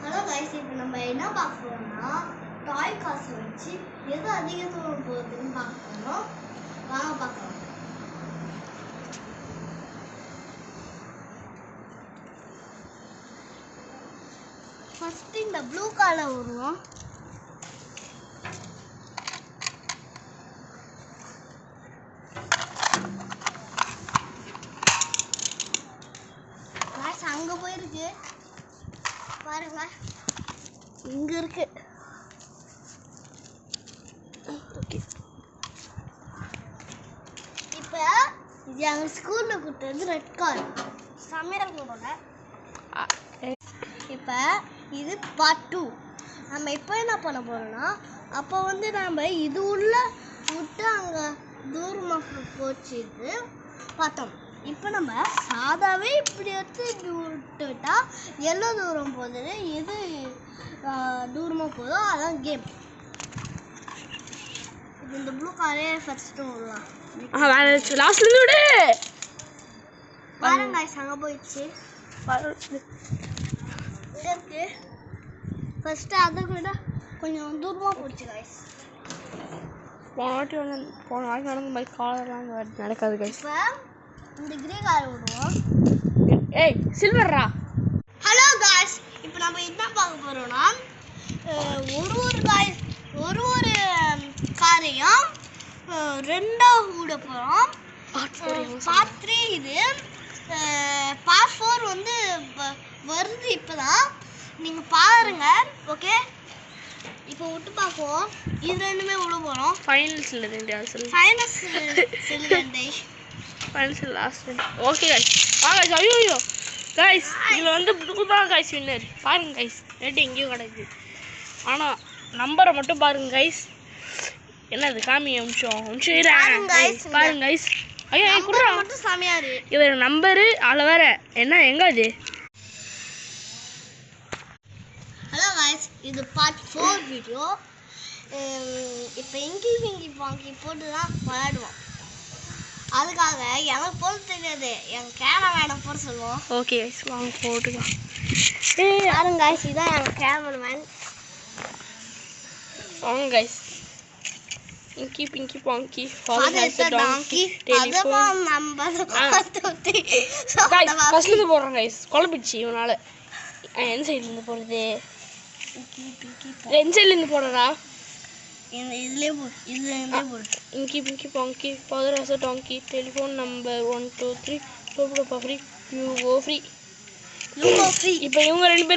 Hello guys, இப்போ நம்ம என்ன பார்க்க போறோம்னா டாய் காசு வச்சு எது அதிக தூரம் போகுதுன்னு பார்க்க போறோம். வாங்க பார்க்கலாம். ஃபர்ஸ்ட் இந்த ப்ளூ கார்ல வருவோம். அங்க போயிருக்கு பாருங்க, இங்க இருக்கு. ஓகே, இப்போ இது எங்க ஸ்கூல்ல கொடுத்தது ரெட் கார் சமையலோட. இப்போ இது பார்ட் 2. நம்ம இப்போ என்ன பண்ண போறோம்னா, அப்போ வந்து நம்ம இது உள்ள விட்டு அங்க தூரமாக போச்சு இது பார்த்தோம். இப்போ நம்ம சாதாவே இப்படி எடுத்து இப்படி விட்டுட்டா எவ்வளோ தூரம் போகுது, எது தூரமாக போதோ அதான் கேம். இப்போ இந்த ப்ளூ காரே ஃபர்ஸ்ட்டு விடலாம். லாஸ்ட்லேருந்து விடு பாருங்க, அங்கே போயிடுச்சு இருக்கு. ஃபர்ஸ்ட்டு அதை விட கொஞ்சம் தூரமாக போச்சு காய்ஸ். போன வாட்டி நடந்த மாதிரி காலெல்லாம் நடக்காது கைஸ். இப்போ இந்த கிரே கார் விடுவோம். ஏய் சில்வர்ரா. ஹலோ காய்ஸ், இப்போ நம்ம என்ன பார்க்க போறோம்னா ஒரு காரையும் ரெண்டா விட போகிறோம். பார்ட் 3 இது. பார்ட் 4 வந்து வருது இப்போதான், நீங்கள் பாருங்க. ஓகே, இப்போ விட்டு பார்ப்போம். இது ரெண்டுமே விட போகிறோம். ஃபைனல்ஸில் ரெண்டு ஃபைனல்ஸ் செல்லுண்டே ஃபைனல்ஸ் லாஸ்ட். ஓகே கைஸ், வாங்க. ஐயோ கைஸ், இதில் வந்து ப்ளூ தான் கைஸ் வின்னர். பாருங்க கைஸ், ரெட்டு எங்கேயும் கிடைக்குது. ஆனால் நம்பரை மட்டும் பாருங்க கைஸ். என்னது காமி நிமிஷம் பாருங்க கைஸ். ஐயோ குடுறா மட்டும் சாமியாரு. இது நம்பரு அதில் வேற என்ன எங்க அது. ஹலோ கைஸ், இது பார்ட் 4 வீடியோ. இப்போ இங்கி பாங்கி போட்டு தான் விளையாடுவோம். அதுக்காக எனக்கு போட தெரியாது, என் கேமராமேனை போட சொல்லுவோம். ஓகே கைஸ், வாங்க போட்டுக்கலாம். பாருங்க கைஸ், இதான் என் கேமராமேன். வாங்க guys. Inky pinky ponky father has the donkey telephone number ஃபர்ஸ்ட்ல இருந்து போறோம் கைஸ். குழப்பிடுச்சு இவனால. எந்த சைடுல இருந்து போறது? எந்த சைடுல இருந்து போறடா? இதுலயே போடு. Inky pinky ponky father has the donkey telephone number 1 2 3 dope free you go free. இப்போ இவங்க ரெண்டு பேரும்